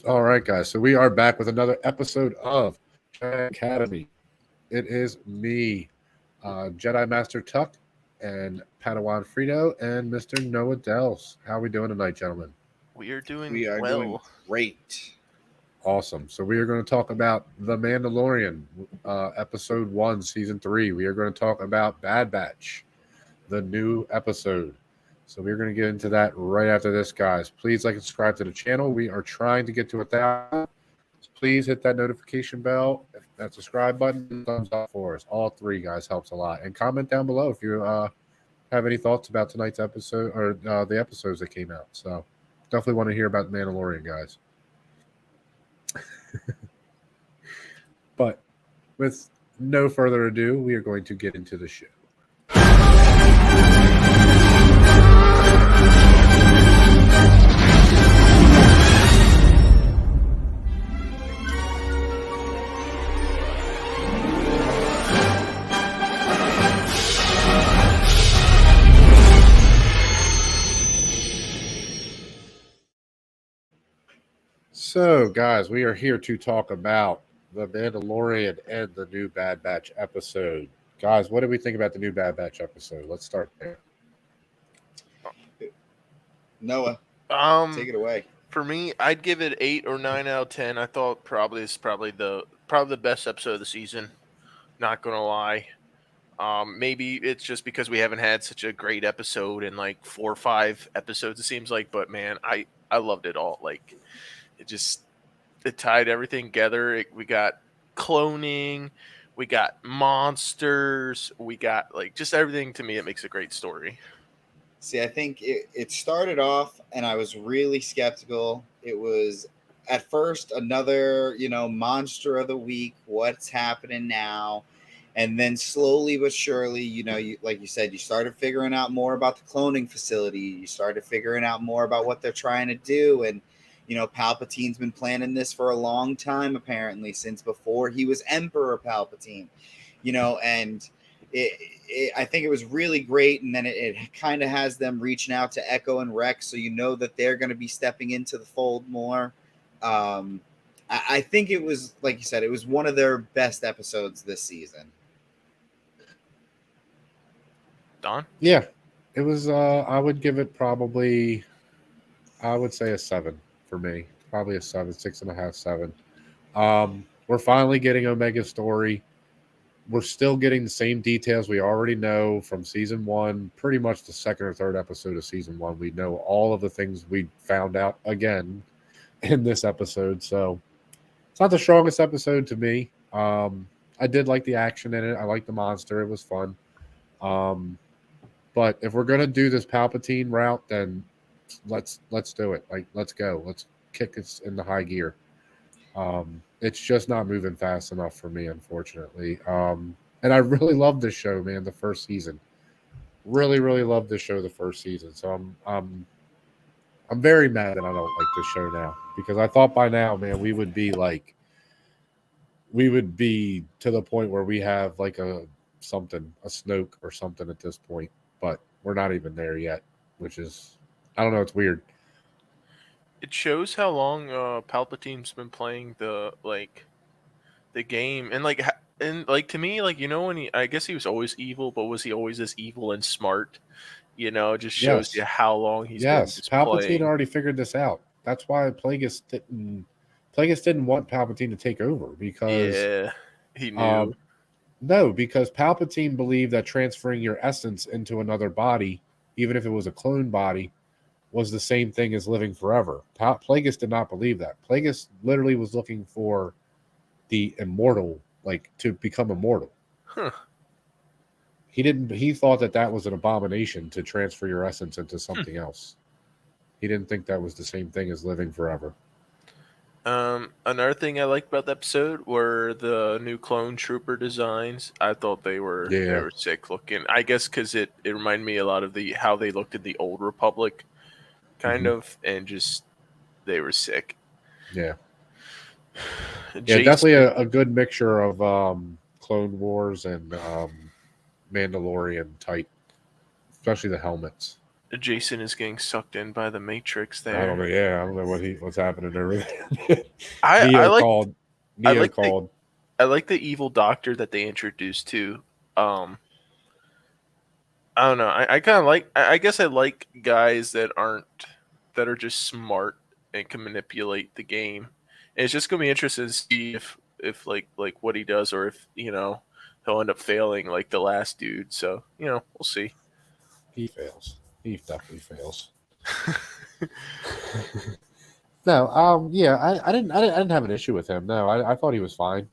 All right, guys. So we are back with another episode of Jedi Academy. It is me, Jedi Master Tuck, and Padawan Frito, and Mr. Noah Dels. How are we doing tonight, gentlemen? We are doing We are doing well. great. Awesome. So we are going to talk about The Mandalorian, Episode 1, Season 3. We are going to talk about Bad Batch, the new episode. So we're going to get into that right after this, guys. Please like and subscribe to the channel. We are trying to get to 1,000. So please hit that notification bell, that subscribe button, and thumbs up for us. All three, guys, helps a lot. And comment down below if you have any thoughts about tonight's episode or the episodes that came out. So definitely want to hear about Mandalorian, guys. But with no further ado, we are going to get into the show. So, guys, we are here to talk about The Mandalorian and the new Bad Batch episode. Guys, what do we think about the new Bad Batch episode? Let's start there. Noah, take Um, it away. for me, I'd give it 8 or 9 out of 10. I thought probably the best episode of the season. Not gonna lie. Maybe it's just because we haven't had such a great episode in like 4 or 5 episodes. It seems like, but man, I loved it all. Like it just it tied everything together. We got cloning, we got monsters, we got like just everything. To me, it makes a great story. See, I think it started off, and I was really skeptical. It was at first another, monster of the week. What's happening now? And then slowly but surely, like you said, you started figuring out more about the cloning facility. You started figuring out more about what they're trying to do. And, Palpatine's been planning this for a long time, apparently, since before he was Emperor Palpatine, and I think it was really great. And then it kind of has them reaching out to Echo and Rex. So, that they're going to be stepping into the fold more. I think it was, like you said, it was one of their best episodes this season. Don? Yeah, it was. I would give it probably, I would say a 7 for me. Probably a 7, 6.5, 7. We're finally getting Omega's story. We're still getting the same details we already know from season 1, pretty much the second or third episode of season 1. We know all of the things we found out again in this episode. So it's not the strongest episode to me. I did like the action in it. I liked the monster. It was fun. Um, but if we're gonna do this Palpatine route, then let's do it. Like let's go. Let's kick us into high gear. It's just not moving fast enough for me, unfortunately. And I really love this show, man. The first season, really, really loved this show. The first season, so I'm very mad that I don't like this show now because I thought by now, man, we would be to the point where we have like a Snoke or something at this point, but we're not even there yet, which is I don't know. It's weird. It shows how long Palpatine's been playing the game, and to me, like when I guess he was always evil, but was he always this evil and smart? It just shows you Yes, how long he's been yes. just Palpatine playing. already figured this out. That's why Plagueis didn't want Palpatine to take over because Yeah, he um knew. no, because Palpatine believed that transferring your essence into another body, even if it was a clone body, was the same thing as living forever. Plagueis did not believe that. Plagueis literally was looking for the immortal, like to become immortal. Huh. He didn't. He thought that that was an abomination to transfer your essence into something else. He didn't think that was the same thing as living forever. Another thing I liked about the episode were the new clone trooper designs. I thought they Yeah. were sick looking. I guess because it reminded me a lot of the how they looked in the old Republic, kind Hmm. of, and just they were sick. Yeah. Yeah. Definitely Jason, a good mixture of Clone Wars and Mandalorian type, especially the helmets. Jason is getting sucked in by the Matrix there. I don't know. Yeah, I don't know what's happening over there. I like I Neo like called. I like the evil doctor that they introduced too. I don't know. I kind of like. I guess I like guys that are just smart and can manipulate the game. And it's just gonna be interesting to see if like what he does, or if he'll end up failing like the last dude. So we'll see. He fails. He definitely fails. No, yeah, I didn't have an issue with him. No, I thought he was fine.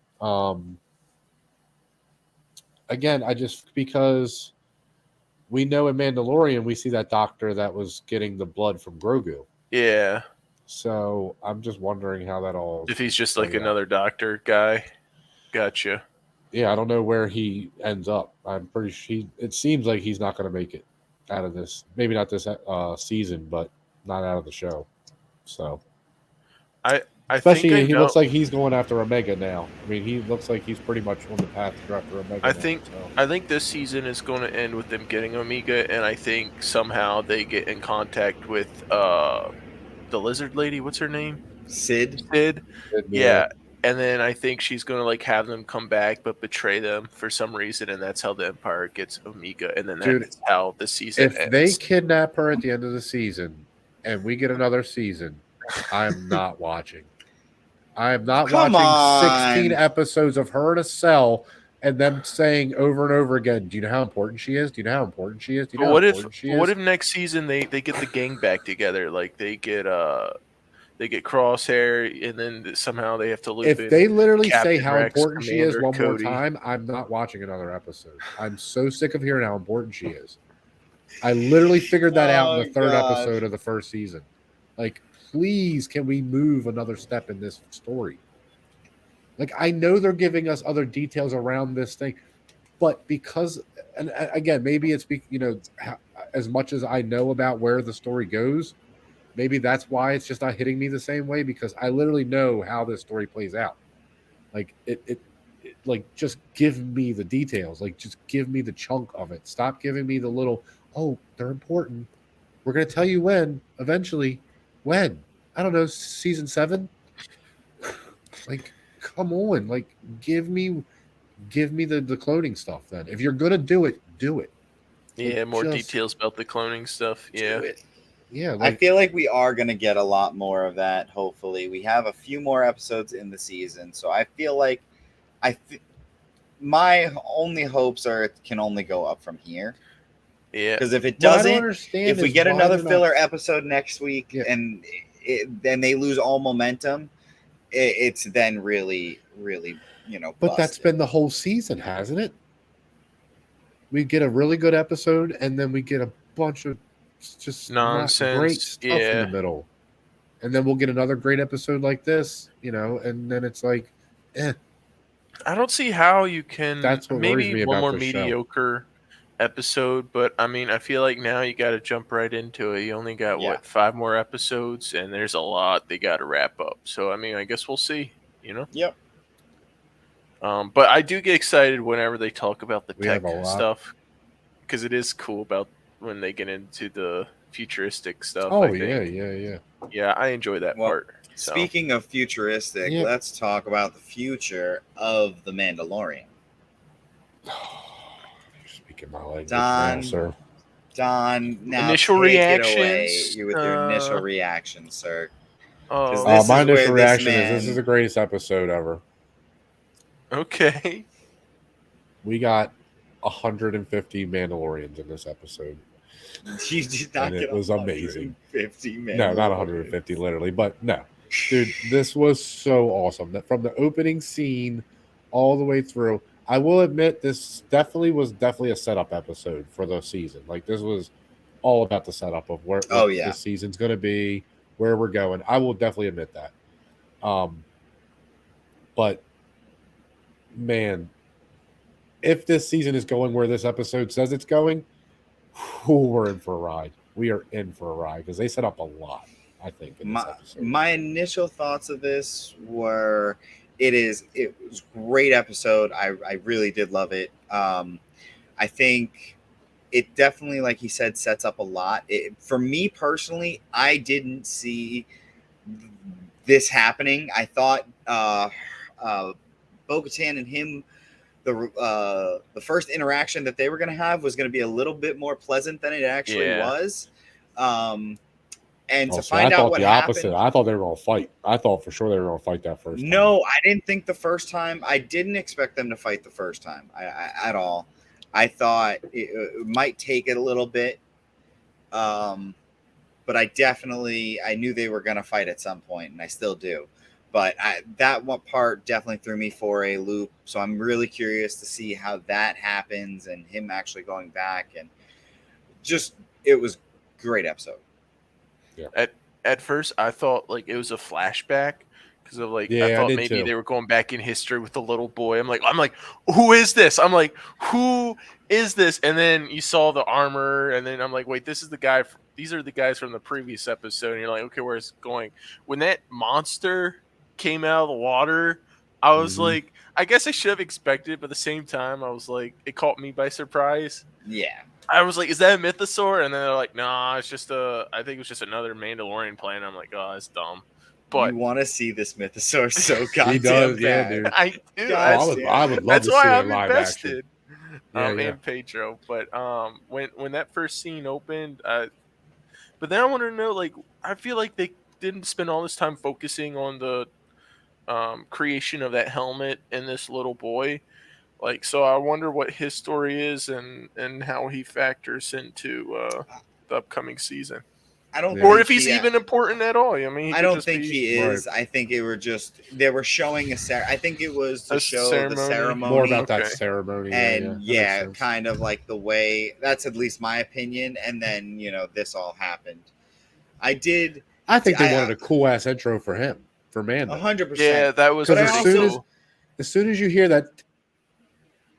Again, I just because we know in Mandalorian we see that doctor that was getting the blood from Grogu. Yeah, So I'm just wondering how that all. if he's just like plays out. another doctor guy. Gotcha. Yeah, I don't know where he ends up. I'm pretty sure it seems like he's not going to make it out of this. Maybe not this season, but not out of the show. So, I think I especially he know. looks like he's going after Omega now. I mean, he looks like he's pretty much on the path to go after Omega. I think I think this season is going to end with them getting Omega, and I think somehow they get in contact with the lizard lady. What's her name? Sid. Yeah. And then I think she's gonna like have them come back, but betray them for some reason, and that's how the Empire gets Omega, and then that's how the season if ends. they kidnap her at the end of the season, and we get another season, I'm not watching. I am not Come watching 16 on. episodes of her in a cell and them saying over and over again, "Do you know how important she is? Do you know how important she is? Do you know how important she is?" What if next season they get the gang back together? Like they get Crosshair, and then somehow they have to loop in if they literally say Captain how Rex, important she is Commander one Cody. more time, I'm not watching another episode. I'm so sick of hearing how important she is. I literally figured that out in the third episode of the first season. Like, please, can we move another step in this story? Like, I know they're giving us other details around this thing, but because, and again, maybe it's as much as I know about where the story goes, maybe that's why it's just not hitting me the same way, because I literally know how this story plays out. Like it like, just give me the details. Like, just give me the chunk of it. Stop giving me the little, oh, they're important. We're gonna tell you when, eventually. When? I don't know, season 7? Like, come on. Like, give me the cloning stuff then. If you're gonna do it, do it. Yeah, Like, more just details about the cloning stuff. Yeah. do it. Yeah, I feel like we are going to get a lot more of that, hopefully. We have a few more episodes in the season, so I feel like my only hopes are it can only go up from here. Yeah. Because if it What I don't doesn't, understand if we is get why another they're not- filler episode next week Yeah. and then they lose all momentum, it's then really, really, But that's busted. been the whole season, hasn't it? We get a really good episode, and then we get a bunch of just Nonsense. not great stuff in Yeah. the middle. And then we'll get another great episode like this, and then it's like, I don't see how you can. That's what worries Maybe me one about more this show. mediocre episode, but I mean, I feel like now you got to jump right into it. You only got Yeah. 5 more episodes, and there's a lot they got to wrap up. So I mean, I guess we'll see. Yep. But I do get excited whenever they talk about the We tech have a lot. stuff, because it is cool about when they get into the futuristic stuff. Oh, I think. yeah. I enjoy that part. So. Speaking of futuristic, Yeah. let's talk about the future of the Mandalorian. You're speaking my language Don, now, sir. Don, now Initial take reactions? it away. You with your initial reaction, sir. Oh, This My is where initial this reaction is man- this is the greatest episode ever. okay. We got 150 Mandalorians in this episode. You did not And get it was amazing. 150 No, not 150, literally, but no. Dude, this was so awesome. That from the opening scene all the way through. I will admit this definitely was a setup episode for the season. Like, this was all about the setup of what this season's going to be, where we're going. I will definitely admit that. But man, if this season is going where this episode says it's going, we're in for a ride. We are in for a ride because they set up a lot, I think, in this episode. My initial thoughts of this were it was a great episode. I really did love it. I think it definitely, like he said, sets up a lot. For me personally, I didn't see this happening. I thought Bo-Katan and him, the first interaction that they were going to have was going to be a little bit more pleasant than it actually was. And to See, I find out thought what the opposite. happened, I thought they were going to fight. I thought for sure they were going to fight that first time. no, I didn't think the first time. I didn't expect them to fight the first time at all. I thought it might take it a little bit, but I knew they were going to fight at some point, and I still do. But that one part definitely threw me for a loop. So I'm really curious to see how that happens and him actually going back. And just, it was a great episode. Yeah. At first, I thought like it was a flashback because of like Yeah, I thought maybe they were going back in history with the little boy. I'm like, who is this? Who is this? And then you saw the armor, and then I'm like, wait, this is the guy. These are the guys from the previous episode. And you're like, okay, where's it going? When that monster came out of the water, I was like, I guess I should have expected, but at the same time, I was like, it caught me by surprise. Yeah. I was like, is that a mythosaur? And then they're like, nah, it's just I think it was just another Mandalorian planet. I'm like, oh, that's dumb. But you want to see this mythosaur so goddamn bad. Yeah, dude. I do. I would love that's to why see I'm it live invested. action. And Pedro. But when that first scene opened, but then I want to know, like, I feel like they didn't spend all this time focusing on the creation of that helmet and this little boy. Like, so I wonder what his story is and how he factors into the upcoming season. I don't, or if he's even important at all. I mean, I don't think he is. Right. I think they were showing I think it was to show the ceremony. More about that ceremony, and kind of like the way. That's at least my opinion. And then this all happened. I think they wanted a cool ass intro for him, for Mando. 100%. Yeah, that was pretty cool. As soon as you hear that,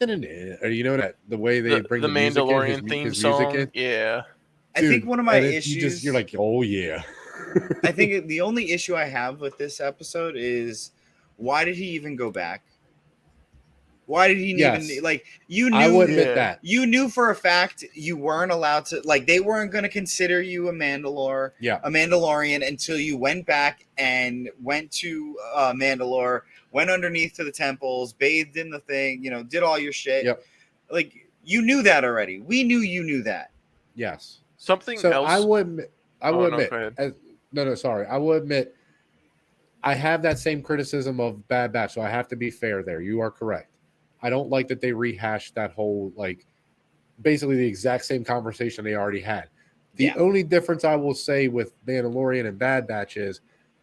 or that the way they bring the Mandalorian music theme song, in, yeah. Dude, I think one of my issues. You're like, oh yeah. I think the only issue I have with this episode is why did he even go back? Why did he even you knew? I would admit that you knew for a fact you weren't allowed to they weren't going to consider you a Mandalorian until you went back and went to Mandalore, went underneath to the temples, bathed in the thing, did all your shit. Yep. You knew that already. We knew you knew that. Yes. Something else. I will admit. I will admit. I have that same criticism of Bad Batch, so I have to be fair there. You are correct. I don't like that they rehashed that whole basically the exact same conversation they already had. The only difference I will say with Mandalorian and Bad Batch is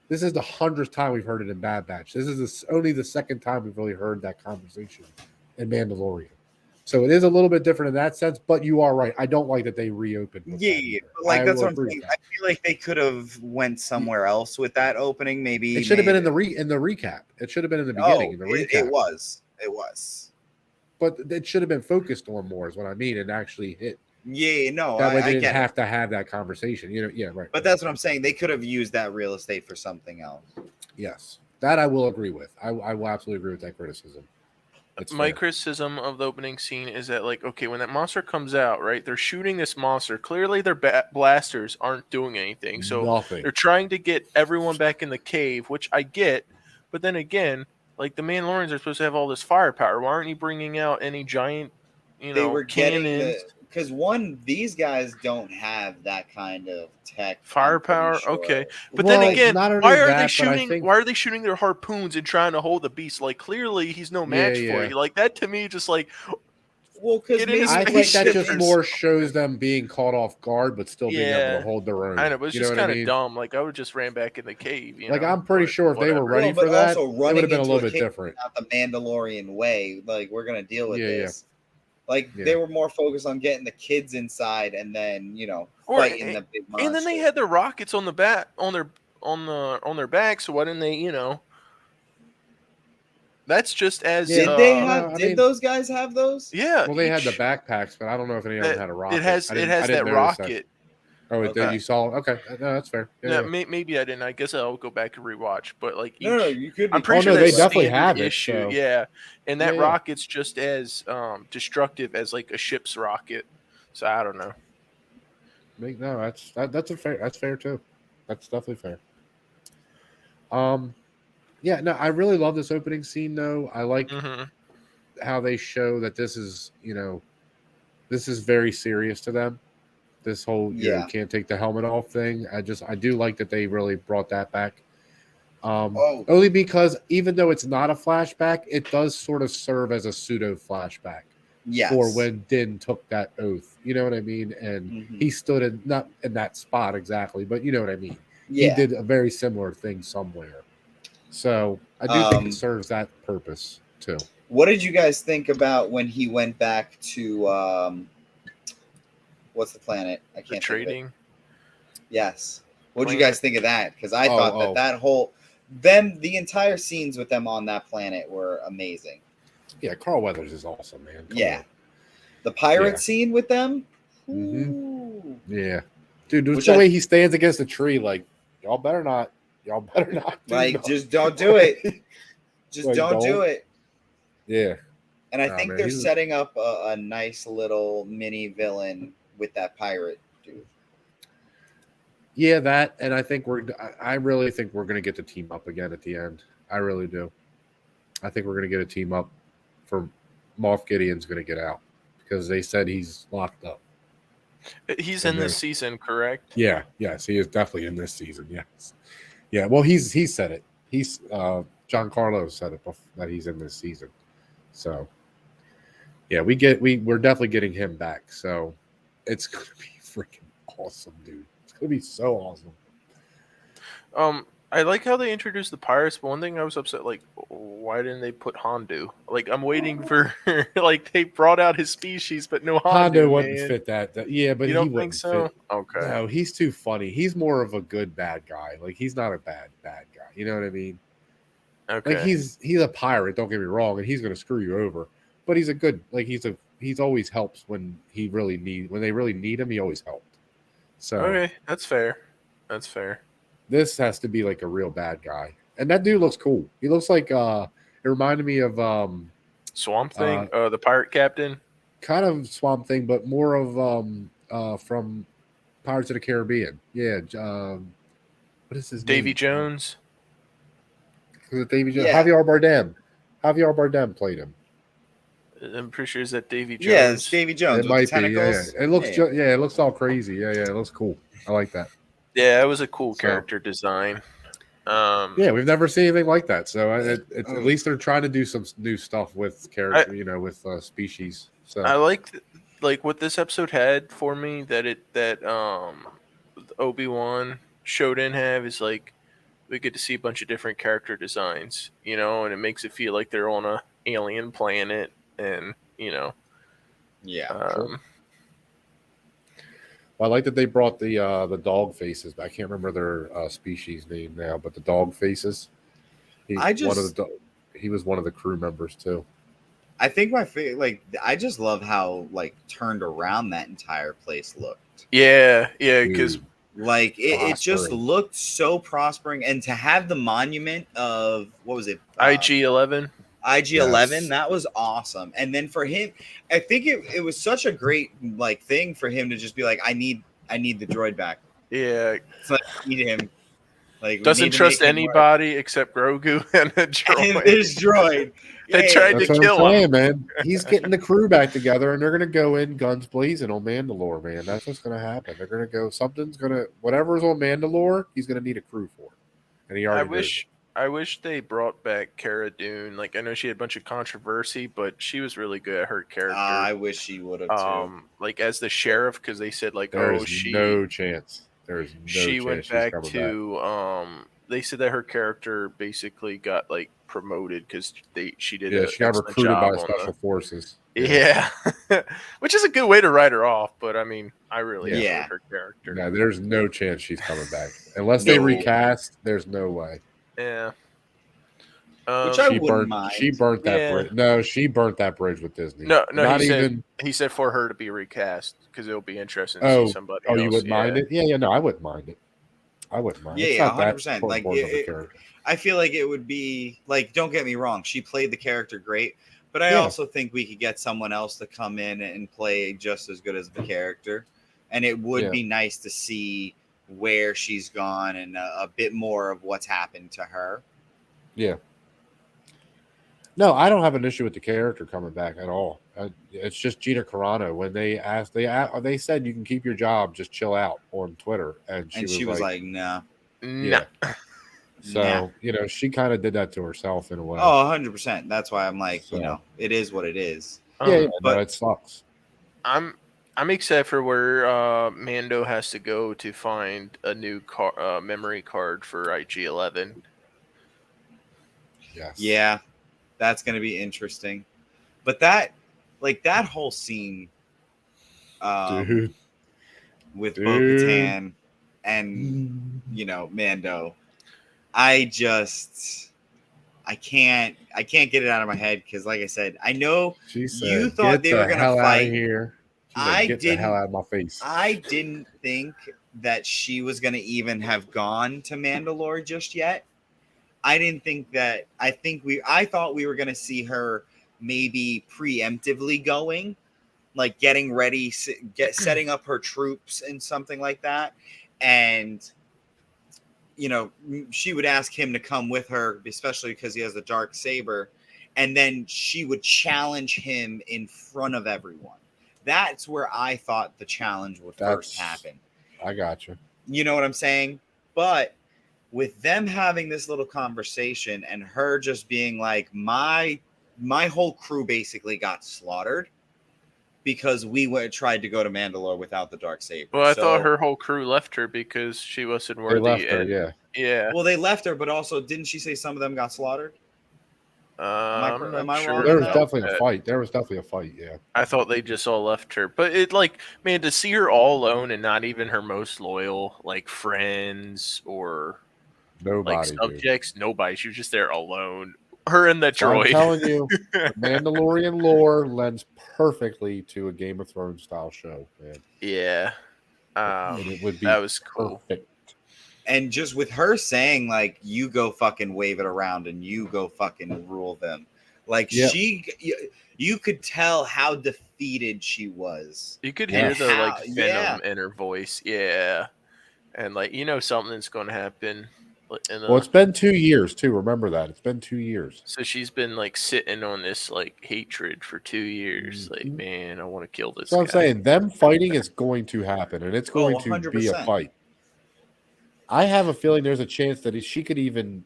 this is the 100th time we've heard it in Bad Batch. This is only the second time we've really heard that conversation in Mandalorian. So it is a little bit different in that sense, but you are right. I don't like that they reopened. That's what I'm saying. I feel like they could have went somewhere else with that opening. Maybe it should have been in the recap. It should have been in the beginning in the recap. It was. But it should have been focused on more, is what I mean, and actually hit. Yeah, no, that way they didn't have to have that conversation. Right. But that's what I'm saying. They could have used that real estate for something else. Yes, that I will agree with. I will absolutely agree with that criticism. My criticism of the opening scene is that, okay, when that monster comes out, right, they're shooting this monster. Clearly, their blasters aren't doing anything. So they're trying to get everyone back in the cave, which I get. But then again, the Mandalorians are supposed to have all this firepower. Why aren't you bringing out any giant, they were cannons? Because these guys don't have that kind of tech firepower. Sure. Okay, but then again, why are they shooting? Why are they shooting their harpoons and trying to hold the beast? Clearly he's no match for you. That to me, just because I think that just more shows them being caught off guard, but still being able to hold their own. I know, but it's just kind of dumb. I would just ran back in the cave. I'm pretty sure if they were ready for that, it would have been a little bit different. Not the Mandalorian way. We're gonna deal with this. They were more focused on getting the kids inside and then fighting the big monster. And then they had their rockets on the back on their back. So why didn't they? That's just as did those guys have those? Yeah. Well, they had the backpacks, but I don't know if any of them had a rocket. It has that rocket. Oh, okay. You saw? Okay, no, that's fair. Yeah, maybe I didn't. I guess I'll go back and rewatch. But no, you could. I'm pretty sure they definitely have it. Issue. Yeah, and that rocket's just as destructive as a ship's rocket. So I don't know. No, that's fair too. That's definitely fair. Um, yeah, no, I really love this opening scene though. I like Hmm. how they show that this is, this is very serious to them. This whole, Yeah. can't take the helmet off thing. I do like that they really brought that back. Oh, Only because even though it's not a flashback, it does sort of serve as a pseudo flashback for yes. when Din took that oath. You know what I mean? And Hmm. he stood in, not in that spot exactly, but you know what I mean. He Yeah. did a very similar thing somewhere. So I do think it Um, serves that purpose too. what did you guys think about when he went back to what's the planet? I The can't think of it. trading Yes. What did you guys planet. think of that? Because I Oh, thought that whole the entire scenes with them on that planet were amazing. yeah, Carl Weathers is awesome, man. Come Yeah. on. The pirate Yeah. scene with them. Mm-hmm. Ooh. Yeah. Dude, just Which the I way he stands against a tree, like, y'all better not. Y'all better not do like. nothing. Just don't do it. Just Like, don't do don't. it. Yeah. And I Nah, think man. they're He's setting up a nice little mini villain with that pirate dude. Yeah, that, and I think I really think we're gonna get the team up again at the end. I really do. I think we're gonna get a team up for Moff Gideon's gonna get out because they said he's locked up. He's And in this they're season, correct? yeah, yes, he is definitely in this season. Yes, yeah. Well, he said it. He's John Carlos said it that he's in this season. So yeah, we're definitely getting him back. So it's gonna be freaking awesome, dude. It's gonna be so awesome. I like how they introduced the pirates, but one thing I was upset, like, why didn't they put Hondu? Like, I'm waiting for, like, they brought out his species, but no Hondo Hondu, wouldn't man. fit yeah, but You he don't think wouldn't so? fit. Okay. No, he's too funny. He's more of a good bad guy. Like he's not a bad guy. You know what I mean? Like Okay. he's a pirate. Don't get me wrong, and he's gonna screw you over. But he's a good. Like he's always helps when when they really need him. He always helped. So Okay. That's fair. That's fair. this has to be like a real bad guy, and that dude looks cool. He looks like It reminded me of Swamp uh Thing, the pirate captain, kind of Swamp Thing, but more of from Pirates of the Caribbean. Yeah, what is his Davy name? Jones. Was it Davy Jones? Yeah. Javier Bardem. Javier Bardem played him. I'm pretty sure is that Davy Yeah, it's Jones. Davy Jones It with the might be. Yeah, tentacles. yeah. It looks. Yeah. Yeah, it looks all crazy. Yeah, yeah. It looks cool. I like that. Yeah, it was a cool So character design. Um, yeah, we've never seen anything like that. So it's at Oh. least they're trying to do some new stuff with I character. With species. I So like what this episode had for me that Obi-Wan show didn't have is like we get to see a bunch of different character designs, and it makes it feel like they're on a alien planet and Yeah. sure. um Well, I like that they brought the dog faces. I can't remember their species name now, but the dog faces. I just He was one of the crew members too. I think my favorite, like, I just love how like turned around that entire place looked. yeah, because Dude, Like it just prospering. looked so prospering, and to have the monument of what was it, IG-11. IG-11, Yes. that was awesome. And then for him, I think it was such a great like thing for him to just be like, I need the droid back. Yeah, It's like we need him. Like we doesn't need to make trust him work. anybody except Grogu and a And droid. this droid, They yeah, tried to That's what I'm kill him. saying, man. He's getting the crew back together, and they're gonna go in guns blazing on Mandalore, man. That's what's gonna happen. They're gonna go. Whatever's on Mandalore, he's gonna need a crew for, and he I already knows wish I wish they brought back Cara Dune. Like I know she had a bunch of controversy, but she was really good at her character. I wish she would have too. Like as the sheriff, because they said like, There oh, is no chance. There is no she chance went she's back coming back. to they said that her character basically got like promoted because she did Yeah, an she got excellent recruited by job on special the forces. yeah, which is a good way to write her off. But I mean, I really Yeah. enjoyed her character. No, there's no chance she's coming back unless they No. recast. There's no way. Yeah. Which I She wouldn't burnt. She mind. burnt that Yeah. bridge. No, she burnt that bridge with Disney. No, Not even. he said for her to be recast because it'll be interesting to see somebody Oh, else. you wouldn't mind Yeah. it? Yeah, yeah. No, I wouldn't mind it. I wouldn't mind. Yeah, It's yeah, not that 100%. Like important of a character. I feel like it would be like, don't get me wrong, she played the character great, But I Yeah. also think we could get someone else to come in and play just as good as the character. And it would Yeah. be nice to see where she's gone and a bit more of what's happened to her. Yeah. No, I don't have an issue with the character coming back at all. It's just Gina Carano. When they said you can keep your job, just chill out on Twitter, and And she was like, no, Nah. yeah. nah. So she kind of did that to herself in a way. Oh, 100%. That's why I'm like, So. it is what it is. Yeah, but no, it sucks. I'm excited for where Mando has to go to find a new memory card for IG-11. Yes. Yeah, that's going to be interesting. But that whole scene Dude. with Dude. Bo-Katan and Mando, I can't get it out of my head because, like I said, I know She said, you thought they were going to fight. Out of here. She said, I get didn't. the hell out of my face. I didn't think that she was going to even have gone to Mandalore just yet. I didn't think that. I thought we were going to see her maybe preemptively going, like getting ready, setting up her troops and something like that. And, she would ask him to come with her, especially because he has the dark saber. And then she would challenge him in front of everyone. That's where I thought the challenge would first happen. I got you. You know what I'm saying? But with them having this little conversation and her just being like, my whole crew basically got slaughtered because we tried to go to Mandalore without the Darksaber. Well, I thought her whole crew left her because she wasn't worthy. They left her, yeah. Yeah. Well, they left her, but also, didn't she say some of them got slaughtered? Am I sure? There was definitely a fight. There was definitely a fight, yeah. I thought they just all left her. But to see her all alone and not even her most loyal, friends or nobody, subjects, nobody. She was just there alone. Her and the droid. I'm telling you, Mandalorian lore lends perfectly to a Game of Thrones style show, man. Yeah. It would be that was cool. Perfect. And just with her saying, like, you go fucking wave it around and you go fucking rule them. Like, you could tell how defeated she was. You could hear the, venom in her voice. Yeah. And, something's going to happen. Well, it's been 2 years, too. Remember that. It's been 2 years. So she's been, sitting on this, hatred for 2 years. Mm-hmm. Like, man, I want to kill this guy. guy. I'm saying, them fighting is going to happen, and it's going to be a fight. I have a feeling there's a chance that she could even,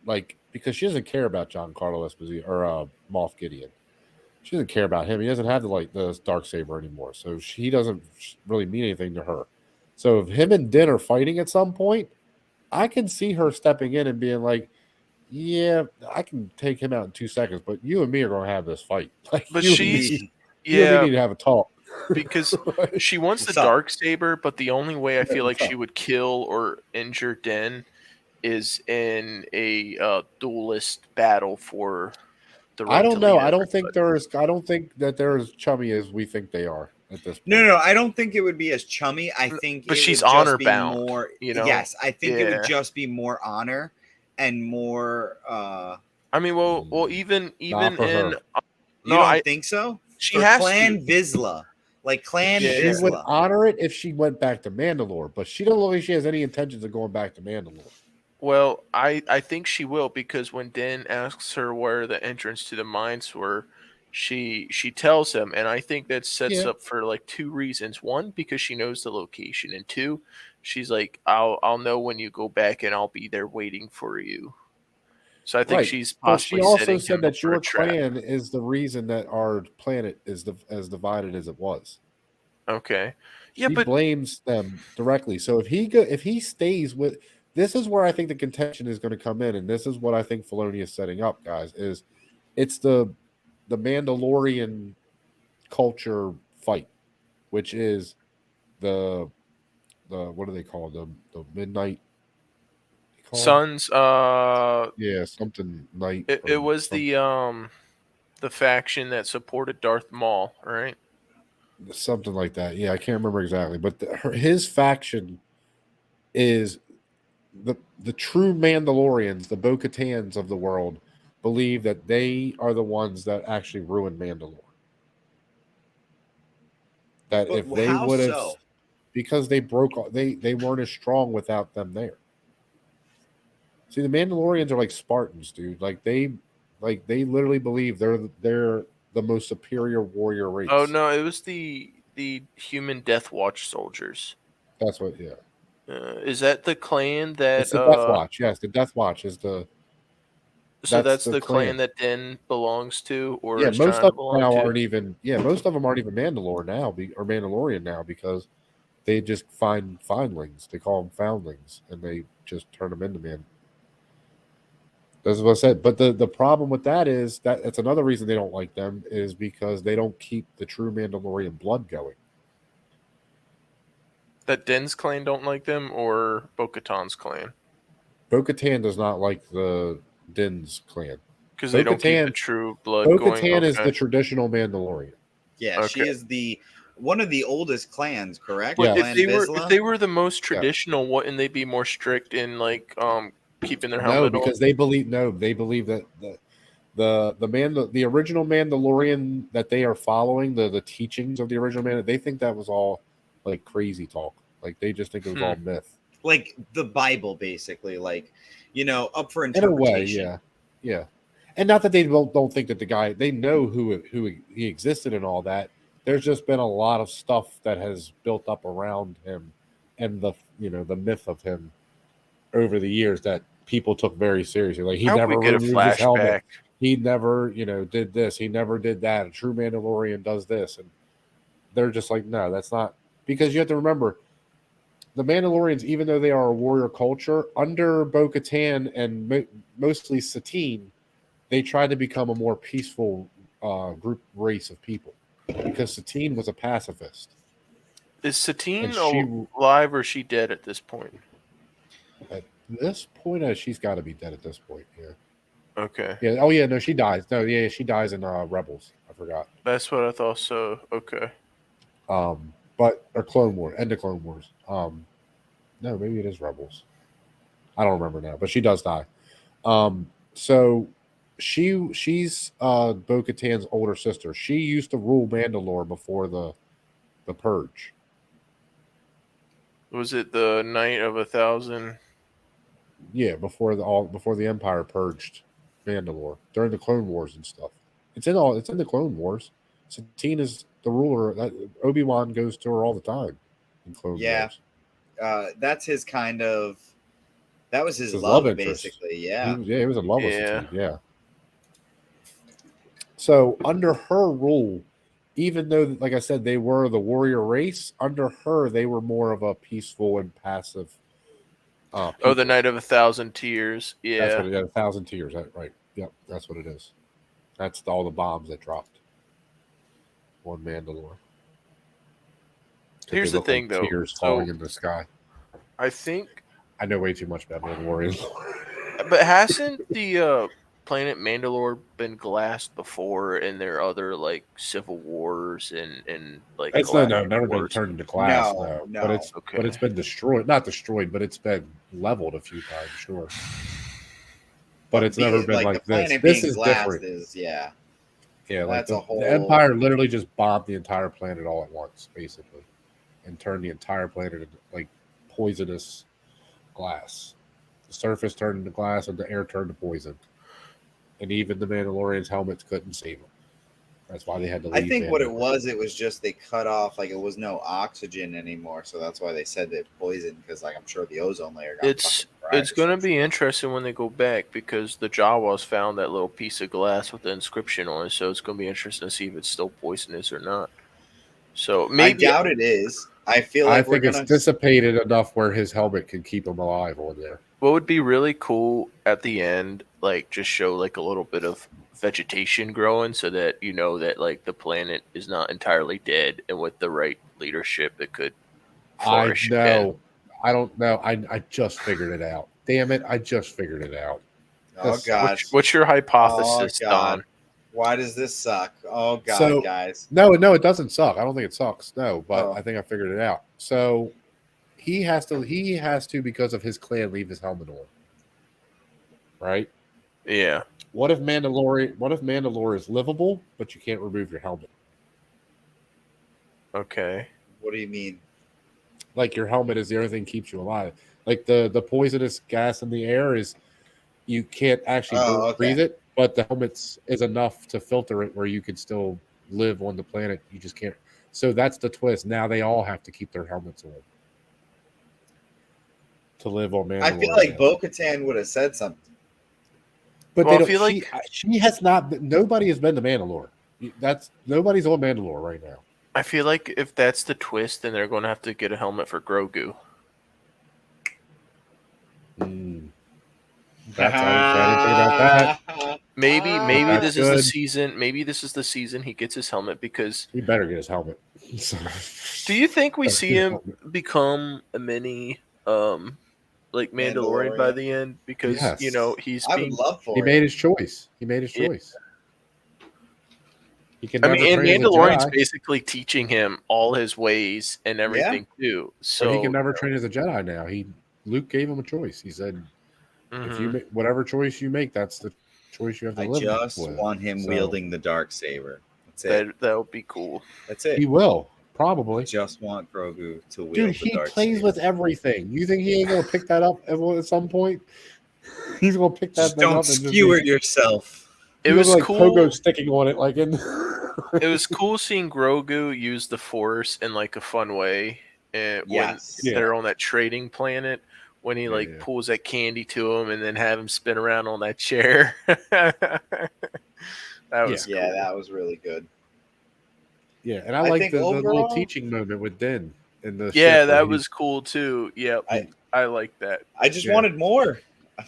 because she doesn't care about Giancarlo Esposito or Moff Gideon. She doesn't care about him. He doesn't have the Darksaber anymore, so he doesn't really mean anything to her. So if him and Din are fighting at some point, I can see her stepping in and being like, yeah, I can take him out in 2 seconds, but you and me are going to have this fight. But you and me need to have a talk. Because she wants the Darksaber, but the only way I feel like she would kill or injure Din is in a duelist battle for the right. I don't know. I don't think that they're as chummy as we think they are at this point. No, I don't think it would be as chummy. I think but she's honor bound. More, yes, I think it would just be more honor and more even in you don't think so? She has Clan to. Vizsla. She would honor it if she went back to Mandalore, but she don't look like she has any intentions of going back to Mandalore. Well, I think she will, because when Din asks her where the entrance to the mines were, she tells him, and I think that sets up for 2 reasons. One, because she knows the location, and 2, she's like, I'll know when you go back, and I'll be there waiting for you. So I think she's possibly. But she also said that your clan is the reason that our planet is as divided as it was. Okay. Yeah, she blames them directly. So if he stays with, this is where I think the contention is going to come in, and this is what I think Filoni is setting up, guys. It's the Mandalorian culture fight, which is the what do they call them? The midnight. Sons, something night. It was the faction that supported Darth Maul, right? Something like that. Yeah, I can't remember exactly, but his faction is the true Mandalorians, the Bo-Katans of the world, believe that they are the ones that actually ruined Mandalore. That But if they how would have, so? because they weren't as strong without them there. See, the Mandalorians are like Spartans, dude. Like they literally believe they're the most superior warrior Oh race. no, it was the human Death Watch soldiers. That's what. Yeah, Is that the clan it's that the Death Watch. Yes, the Death Watch is so that's that's the the clan clan. that Den belongs to or Yeah, is most trying to of them belong now to? aren't even. Yeah, most of them aren't even Mandalore now, or Mandalorian now because they just find findlings. They call them foundlings, and they just turn them into man. That's what I said. But the problem with that is that's another reason they don't like them is because they don't keep the true Mandalorian blood going. That Den's clan don't like them or Bo-Katan's clan? Bo-Katan does not like the Din's clan. Because they don't keep the Bo-Katan, true blood going? Bo-Katan is Okay. the traditional Mandalorian. Yeah, Okay. she is the one of the oldest clans, correct? But Yeah. if Clan if Vizsla. they were the most Yeah. traditional, wouldn't they be more strict in like keeping their No, helmet on? because they believe that the original Mandalorian that they are following, the teachings of the original man, they think that was all like crazy talk. Like they just think it was all myth. Like the Bible, basically, like up for In a way, interpretation. yeah. And not that they don't think that the guy, they know who he existed and all that. There's just been a lot of stuff that has built up around him and the myth of him over the years that people took very seriously. Like he How about we never get a removes his helmet. flashback? He never, did this. He never did that. A true Mandalorian does this. And they're just like, no, that's not, because you have to remember the Mandalorians, even though they are a warrior culture, under Bo-Katan and mostly Satine, they tried to become a more peaceful group race of people because Satine was a pacifist. Is And Satine she, alive or is she dead at this point? at this point, she's got to be dead at this point. Yeah. Okay. Yeah. Oh, yeah. No, she dies. No, yeah, she dies in Rebels. I forgot. That's what I thought. So, okay. But or Clone Wars, end of Clone Wars. No, maybe it is Rebels. I don't remember now, but she does die. So she's Bo-Katan's older sister. She used to rule Mandalore before the purge. Was it the Night of 1,000? Yeah, before the Empire purged Mandalore during the Clone Wars and stuff. It's in the Clone Wars. Satine is the ruler. That Obi-Wan goes to her all the time in Clone Yeah, Wars. that's his kind of. That was It's his his love love, interest. basically. Yeah. He was in love with Yeah. Satine. Yeah. So under her rule, even though, like I said, they were the warrior race, under her they were more of a peaceful and passive. Oh, the People. Night of 1,000 Tears. That's Yeah. what it is. 1,000 tears. Right. Yep. That's what it is. That's all the bombs that dropped on Mandalore. Here's They the look thing, like though. tears So falling in the sky. I think, I know way too much about Mandalorian. but hasn't the planet Mandalore been glassed before in their other like civil wars and like It's galactic never been wars? turned into glass, No, no. But no. it's been destroyed. Not destroyed, but it's been leveled a few times, sure. But But it's never be been like the like this. planet This being is glassed different. is yeah. Yeah, like That's a the whole. Empire literally just bombed the entire planet all at once, basically, and turned the entire planet into like poisonous glass. The surface turned into glass, and the air turned to poison. And even the Mandalorians' helmets couldn't save them. That's why they had to I leave think what Mandalore. it was just they cut off like it was no oxygen anymore, so that's why they said they poisoned because like I'm sure the ozone layer got It's fucking fried. it's gonna be interesting when they go back because the Jawas found that little piece of glass with the inscription on it, so it's gonna be interesting to see if it's still poisonous or not. So I maybe doubt it is. I feel I like we're think it's gonna. dissipated enough where his helmet can keep him alive on there. what would be really cool at the end, like just show like a little bit of vegetation growing so that you know that like the planet is not entirely dead and with the right leadership it could I flourish again. know. I don't know. I just figured it out. Damn it! I just figured it out. Oh This God! sucks. What's your Oh hypothesis, God! Don? Why does this suck? Oh God, So guys! no, it doesn't suck. I don't think it sucks. No, but Oh, I think I figured it out. So he has to because of his clan leave his helmet on. Right? Yeah. What if Mandalore is livable, but you can't remove your helmet? Okay. What do you mean? Like your helmet is the only thing that keeps you alive. Like the poisonous gas in the air is you can't actually Oh, breathe okay. it, but the helmets is enough to filter it where you can still live on the planet. You just can't. So that's the twist. Now they all have to keep their helmets on to live on I feel Mandalore like now. Bo-Katan would have said something. But Well, they I don't. feel like She has not. Nobody has been to Mandalore. That's nobody's on Mandalore right now. if that's the twist, then they're going to have to get a helmet for Grogu. Mm, I didn't think about that. Maybe But that's this is the good. season. Maybe this is the season he gets his helmet because. He better get his helmet. Do you think we Better see get his him helmet. become a mini, like Mandalorian by Mandalorian. the end? Because Yes. he's I would being. love He for made it. his choice. He made his Yeah. choice. He can I never mean, and train as a Mandalorian's Jedi. basically teaching him all his ways and Yeah. everything too. But he can So, never train as a Jedi now. Luke gave him a choice. He said, if you mhm. make whatever choice you make, that's the choice you have to I live just with. want him So wielding the dark saber. That's it. That would be cool. That's it. he will probably. Just want Grogu to wield Dude, the he dark plays saber. with everything. You think he ain't gonna pick that up at some point? He's gonna pick that Just thing don't up and just skewer be, yourself. It he's gonna be was like Pogo cool. sticking on it, like in. It was cool seeing Grogu use the Force in like a fun way, and when Yes. Yeah. they're on that trading planet, when he like Yeah. pulls that candy to him and then have him spin around on that chair. That was Yeah, cool. that was really good. Yeah, and I I like think the little overall, teaching moment with Din in the Yeah, ship where that he's was cool too. Yep, I I like that. I just yeah. wanted more.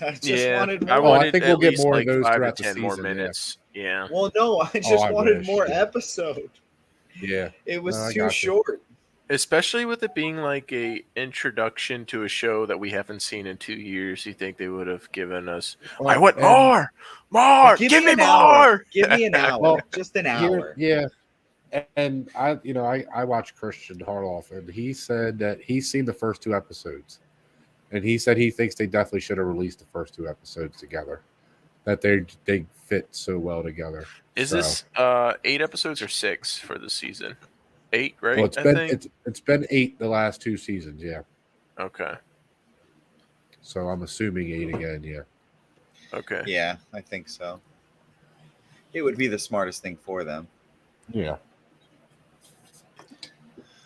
I just Yeah, wanted I more. I wanted think we'll at get least more of like those 5 or throughout the 10 more season. Yeah. minutes. Yeah. Well, no, I Oh, just I wanted wish. more Yeah. episode. Yeah. It No, was I too got you. short. Especially with it being like a introduction to a show that we haven't seen in 2 years, you think they would have given us? I Well, want and more. Give Give me me an hour. more. Give me an hour. well, Just an here, hour. yeah. And I watched Christian Harloff, and he said that he's seen the first 2 episodes, and he said he thinks they definitely should have released the first 2 episodes together. That they fit so well together. Is So, this 8 episodes or 6 for the season? 8, well, right? I think. it's been 8 the last 2 seasons, yeah. Okay. So I'm assuming 8 again, yeah. Okay. Yeah, I think so. It would be the smartest thing for them. Yeah.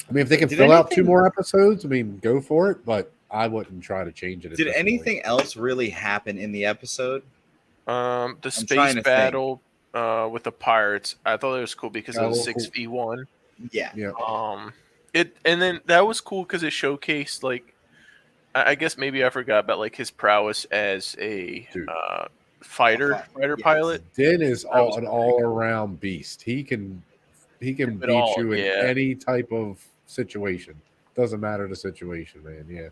I mean, if they can Did fill out 2 anything- more episodes, I mean, go for it. But I wouldn't try to change it. At Did this anything else really happen in the episode? The trying space to battle with the pirates, I thought it was cool because Yeah, it was well, cool. 6v1. Yeah. Yeah. And then that was cool because it showcased like I guess maybe I forgot about like his prowess as a Dude. fighter Yes. pilot. Din is That was an pretty all around beast. He can it beat all, you in yeah. any type of situation. Doesn't matter the situation, man. Yeah.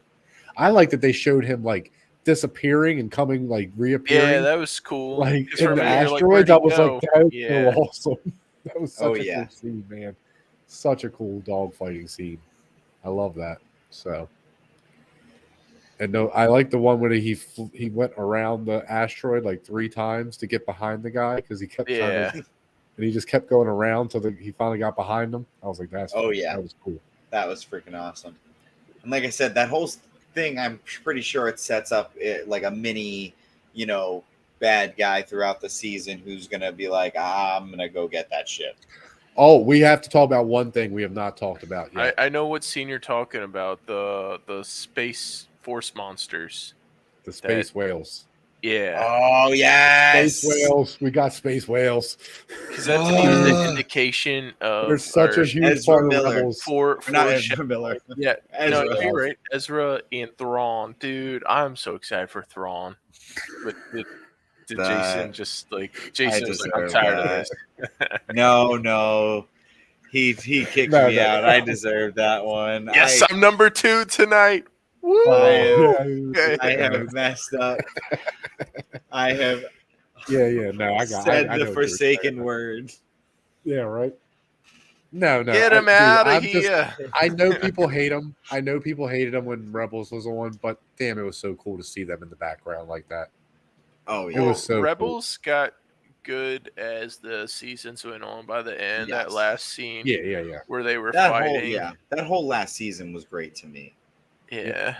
I like that they showed him like disappearing and coming like reappearing. Yeah, that was cool. Like 'Cause in for the me, you're like, where'd asteroids, I he was like, go? that was Yeah. so awesome. That was such Oh, a yeah. cool scene, man. Such a cool dog fighting scene. I love that. So, and no, I like the one where he went around the asteroid like 3 times to get behind the guy because he kept trying Yeah. to, and he just kept going around till he finally got behind him. I was like, Oh, yeah. that was cool. That was freaking awesome. And like I said, that whole thing, I'm pretty sure it sets up like a mini, bad guy throughout the season who's going to be like, I'm going to go get that ship. Oh, we have to talk about one thing we have not talked about yet. I know what scene you're talking about. The space force monsters. The space whales. Yeah. Oh, yes. Space whales. We got space whales. Because that's the indication of There's such a huge Ezra part of Miller. Rebels. for Not foreshadow- Ezra Miller. Yeah, Ezra. no, you're right. Ezra and Thrawn, dude. I'm so excited for Thrawn. But did Jason just like Jason was like, I'm deserve tired of that. this. No. He kicked No, me no. out. I deserve that one. Yes, I'm number 2 tonight. Woo! I have messed up. I have Yeah. No, I got. said I know the what you were forsaken saying. word. Yeah, right. No. Get him out of here. I know people hate him. I know people hated him when Rebels was on, but damn, it was so cool to see them in the background like that. Oh It yeah. was so cool. Rebels got good as the seasons went on. By the end, that Yes. last scene Yeah. where they were That fighting, whole last season was great to me. yeah.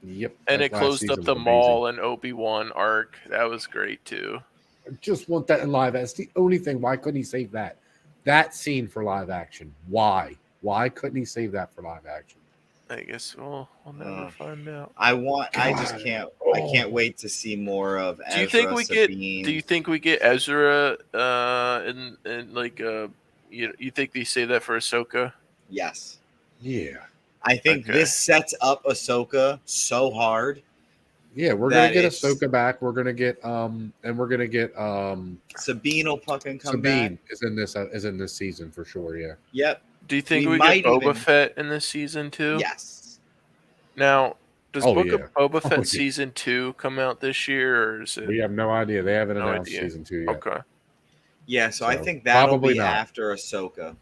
Yep. And that it last closed up season the was amazing. mall and Obi-Wan arc. That was great too. I just want that in live. That's the only thing. Why couldn't he save that? That scene for live action. Why? Why couldn't he save that for live action? I guess we'll never find out. I just God. can't. I Oh. can't wait to see more of Do you think Ezra, we Sabine. get? Do you think we get Ezra? In like you think they say that for Ahsoka? Yes. Yeah. I think Okay. this sets up Ahsoka so hard. Yeah, we're gonna get Ahsoka back. We're gonna get and we're gonna get Sabine will fucking come Sabine back. is in this season for sure. Yeah. Yep. Do you think We we might get Boba even- Fett in this season too? Yes. Now, does Oh, Book yeah. of Boba Oh, Fett yeah. season 2 come out this year, or is it? We have no idea. They haven't No announced idea. season 2 yet. Okay. Yeah, so I So, think that'll probably be not. after Ahsoka.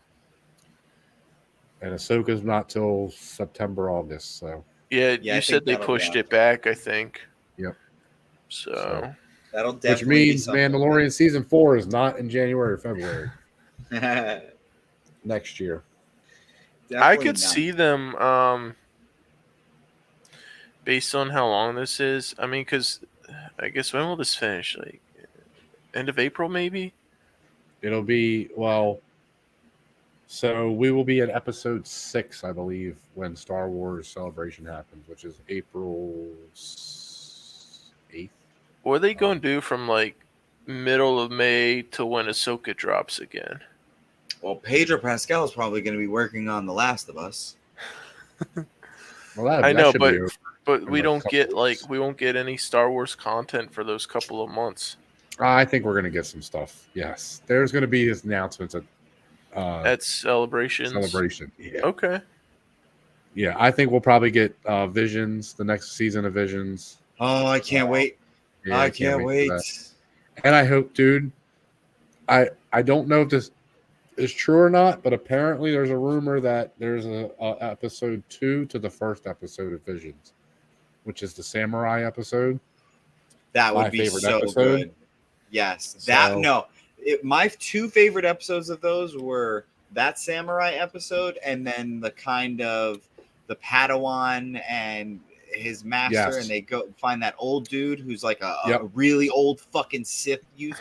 And Ahsoka's not till September, August. So Yeah, Yeah, I you think said they that'll be pushed it after. back. I think. Yep. So That'll which definitely means be something. Mandalorian season 4 is not in January or February next year. I could not. see them. Based on how long this is, I mean, because I guess when will this finish? Like end of April, maybe. It'll be so we will be at episode 6, I believe, when Star Wars Celebration happens, which is April 8th. What are they going to do from like middle of May to when Ahsoka drops again? Well, Pedro Pascal is probably going to be working on The Last of Us. Well, that I know, should be over but in we a don't couple get weeks. we won't get any Star Wars content for those couple of months. I think we're going to get some stuff. Yes, there's going to be his announcements At celebrations. Celebration. Yeah. Okay. Yeah, I think we'll probably get Visions, the next season of Visions. Oh, I can't wait. Yeah, I can't wait. for that. And I hope, dude, I don't know if this is true or not, but apparently there's a rumor that there's a episode 2 to the first episode of Visions, which is the samurai episode. That My would be favorite so episode. good. Yes. So- My 2 favorite episodes of those were that samurai episode and then the kind of the Padawan and his master, Yes. and they go find that old dude who's like a Yep. really old fucking Sith youth.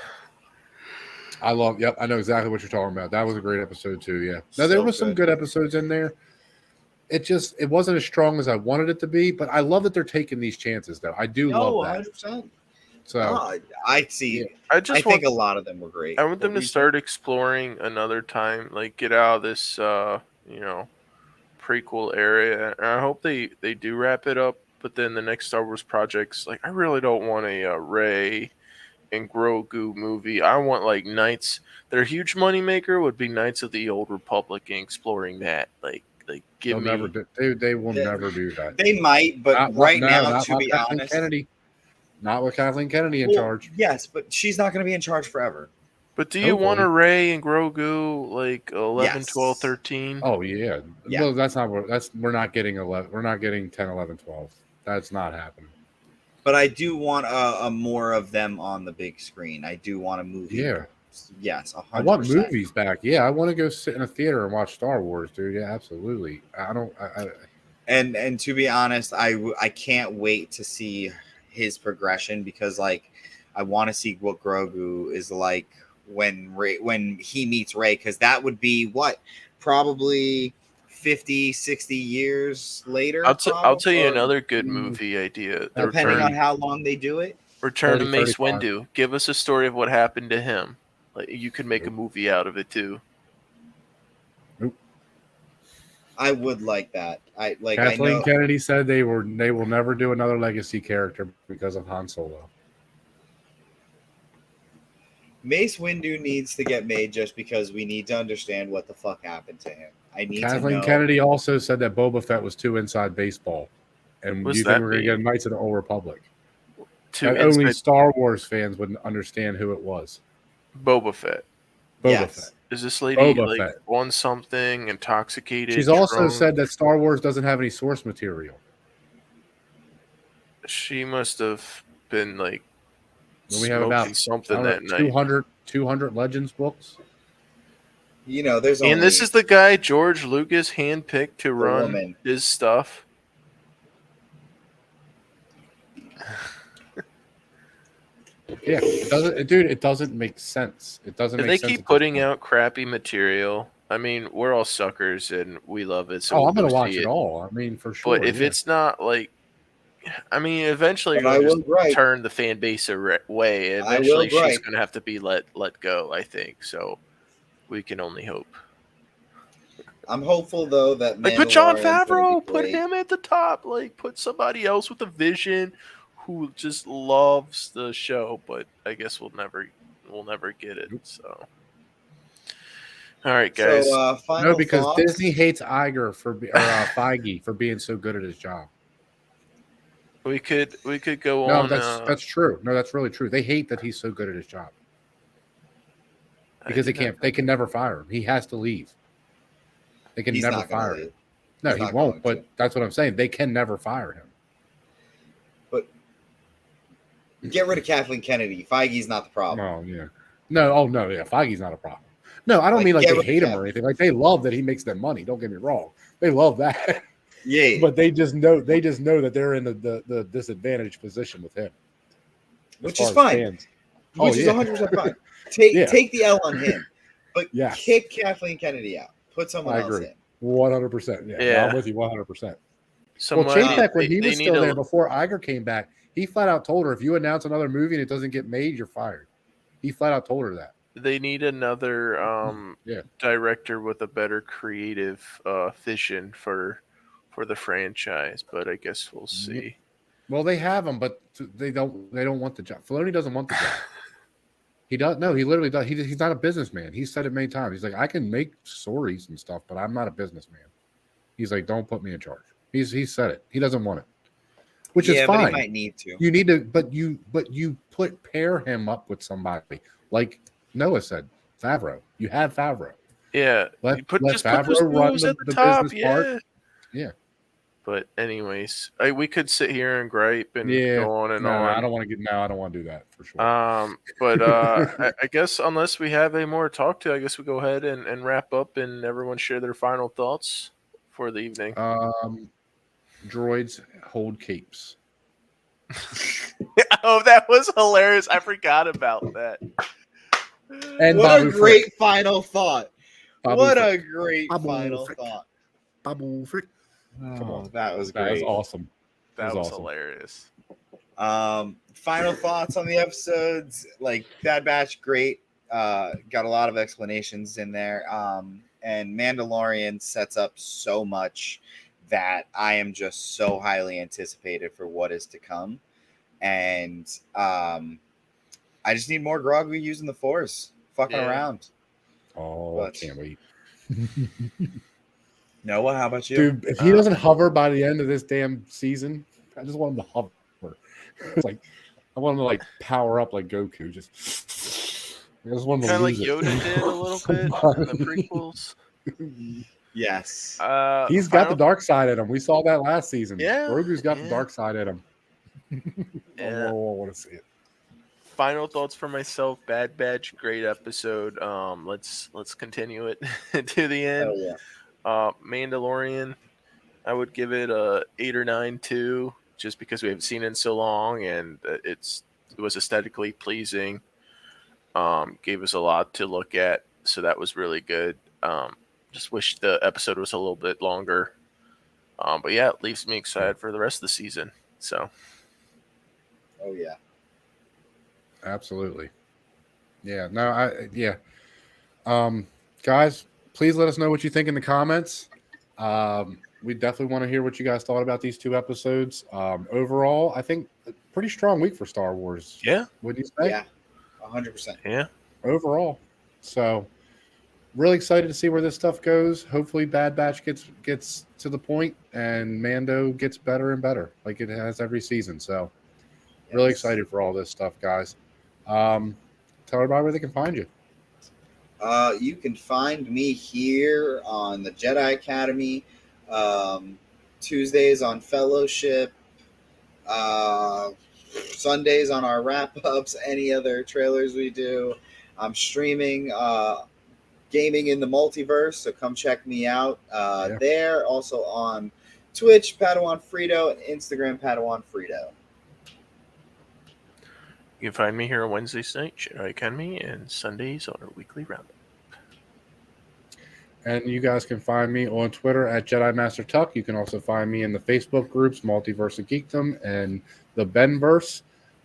I know exactly what you're talking about. That was a great episode too. Yeah. Now there So was some good. good episodes in there. It wasn't as strong as I wanted it to be, but I love that they're taking these chances though. I do love that. 100%. So I see. Yeah. I I think a lot of them were great. I want them to start exploring another time, like get out of this, prequel area. And I hope they do wrap it up. But then the next Star Wars projects, like I really don't want a Rey and Grogu movie. I want like Knights. Their huge moneymaker would be Knights of the Old Republic and exploring that. Like give they'll me. never do, they will never do that. They might, but not to with be Kathleen honest, Kennedy. Not with Kathleen Kennedy in well, charge. Yes, but she's not going to be in charge forever. But do you want a Hopefully. Rey and Grogu like 11, Yes. 12, 13? Oh yeah. Yeah. Well, we're not getting 11. We're not getting 10, 11, 12. That's not happening. But I do want a more of them on the big screen. I do want a movie. Yeah. Yes, 100%. I want movies back. Yeah, I want to go sit in a theater and watch Star Wars, dude. Yeah, absolutely. And to be honest, I can't wait to see his progression because like I want to see what Grogu is like when he meets Rey, because that would be what, probably 50, 60 years later. I'll tell you or another good movie idea. depending on how long they do it. Return 30, to Mace 35. Windu. Give us a story of what happened to him. Like you could make a movie out of it too. I would like that. Kathleen Kennedy said they will never do another legacy character because of Han Solo. Mace Windu needs to get made just because we need to understand what the fuck happened to him. I need Kathleen to know. Kennedy also said that Boba Fett was too inside baseball. And What's do you think that we're going to mean? get Knights of the Old Republic? Two Only inside Star Wars fans would understand who it was. Boba Fett. Boba Yes. Fett. Is this lady Boba like Fett. on something, intoxicated? She's also drunk? said that Star Wars doesn't have any source material. She must have been like And we have about smoking something that night. 200 Legends books. You know, there's And only this is the guy George Lucas handpicked to run woman. his stuff. Yeah, it doesn't make sense. It doesn't If make they sense. keep putting out crappy material, I mean, we're all suckers and we love it. So Oh, we'll I'm gonna go watch see it all. I mean, for sure. But if yeah. it's not like, I mean, eventually But you're I going to will gripe. turn the fan base away. I will Eventually, she's gripe. going to have to be let go. I think so. We can only hope. I'm hopeful though that Like put Jon Mandalorian's gonna be Favreau, put great. him at the top. Like put somebody else with a vision who just loves the show. But I guess we'll never get it. So, all right, guys. So, final No, because thoughts? Disney hates Iger Feige for being so good at his job. we could go No, on. that's true. No, that's really true. They hate that he's so good at his job because they can never fire him. He has to leave. They can He's never not gonna fire leave. him. No, He's he not won't. going But that's what I'm saying. They can never fire him. But get rid of Kathleen Kennedy. Feige's not the problem. Oh yeah. No. Oh no. Yeah. Feige's not a problem. No, I don't mean like get they rid of hate him Kath. or anything. Like they love that he makes them money. Don't get me wrong. They love that. Yeah. But they just know that they're in the disadvantaged position with him, Which is fine. Which is 100% fine. Take the L on him, but kick Kathleen Kennedy out. Put someone else in. 100%. Yeah, I'm with you 100%. Well, Chapek, when he was still there before Iger came back, he flat out told her, if you announce another movie and it doesn't get made, you're fired. He flat out told her that. They need another director with a better creative vision for the franchise, but I guess we'll see. Well, they have him, but they don't want the job. Filoni doesn't want the job. He does. No, he literally does. He's not a businessman. He's said it many times. He's like, I can make stories and stuff, but I'm not a businessman. He's like, don't put me in charge. He's said it. He doesn't want it, which is fine. But he might need to. You need to, but you pair him up with somebody like Noah said, Favreau. You have Favreau. Yeah, let just Favreau put those run at the top. business part. Yeah. But anyways, we could sit here and gripe and go on and on. on. I don't want to I don't want to do that for sure. But I guess unless we have any more to talk to, I guess we go ahead and wrap up and everyone share their final thoughts for the evening. Droids hold capes. Oh, that was hilarious! I forgot about that. And what a great final thought! What a great final thought! Babu Frick. Come on, that was great. That was awesome. That was hilarious. Final thoughts on the episodes, like Bad Batch, great. Got a lot of explanations in there. And Mandalorian sets up so much that I am just so highly anticipated for what is to come. And I just need more Grogu using the Force, fucking around. Oh, I can't wait. Noah, how about you? Dude, if he doesn't hover by the end of this damn season, I just want him to hover. It's like I want him to like power up like Goku. I just want him to kind of like lose Yoda did a little bit in the prequels. Yes. He's got the dark side in him. We saw that last season. Yeah. Grogu's got the dark side in him. I want to see it. Final thoughts for myself. Bad Batch, great episode. Let's continue it to the end. Oh, yeah. Mandalorian, I would give it a 8 or 9 too, just because we haven't seen it in so long, and it was aesthetically pleasing. Gave us a lot to look at, so that was really good. Just wish the episode was a little bit longer. But yeah, it leaves me excited for the rest of the season. So. Oh yeah. Absolutely. Yeah. No. Guys, please let us know what you think in the comments. We definitely want to hear what you guys thought about these 2 episodes. Overall, I think a pretty strong week for Star Wars. Yeah. Wouldn't you say? Yeah. 100%. Yeah. Overall. So really excited to see where this stuff goes. Hopefully Bad Batch gets to the point and Mando gets better and better like it has every season. So really excited for all this stuff, guys. Tell everybody where they can find you. You can find me here on the Jedi Academy, Tuesdays on Fellowship, Sundays on our wrap ups, any other trailers we do. I'm streaming Gaming in the Multiverse, so come check me out Yeah. there. Also on Twitch, Padawan Frito, and Instagram, Padawan Frito. You can find me here on Wednesdays night, Jedi Academy, and Sundays on our weekly roundup. And you guys can find me on Twitter at Jedi Master Tuck. You can also find me in the Facebook groups Multiverse of Geekdom and the Benverse.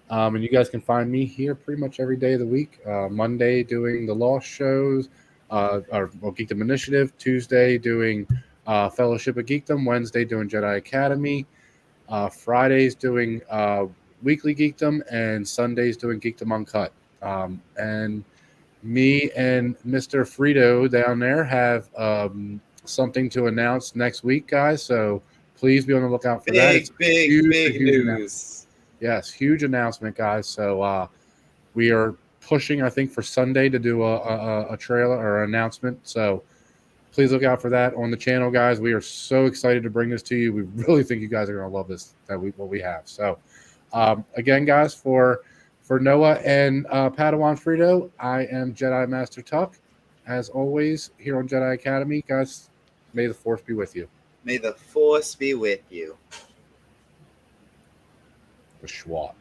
And you guys can find me here pretty much every day of the week. Monday doing the Lost shows, Geekdom Initiative. Tuesday doing Fellowship of Geekdom. Wednesday doing Jedi Academy. Fridays doing Weekly Geekdom. And Sundays doing Geekdom Uncut. And me and Mr. Frito down there have something to announce next week, guys. So please be on the lookout for that. It's Big huge news. yes, huge announcement, guys. So we are pushing, I think, for Sunday to do a trailer or announcement. So please look out for that on the channel, guys. We are so excited to bring this to you. We really think you guys are going to love this what we have. So again, guys, for Noah and Padawan Frito, I am Jedi Master Tuck. As always, here on Jedi Academy, guys, may the Force be with you. May the Force be with you. The Schwat.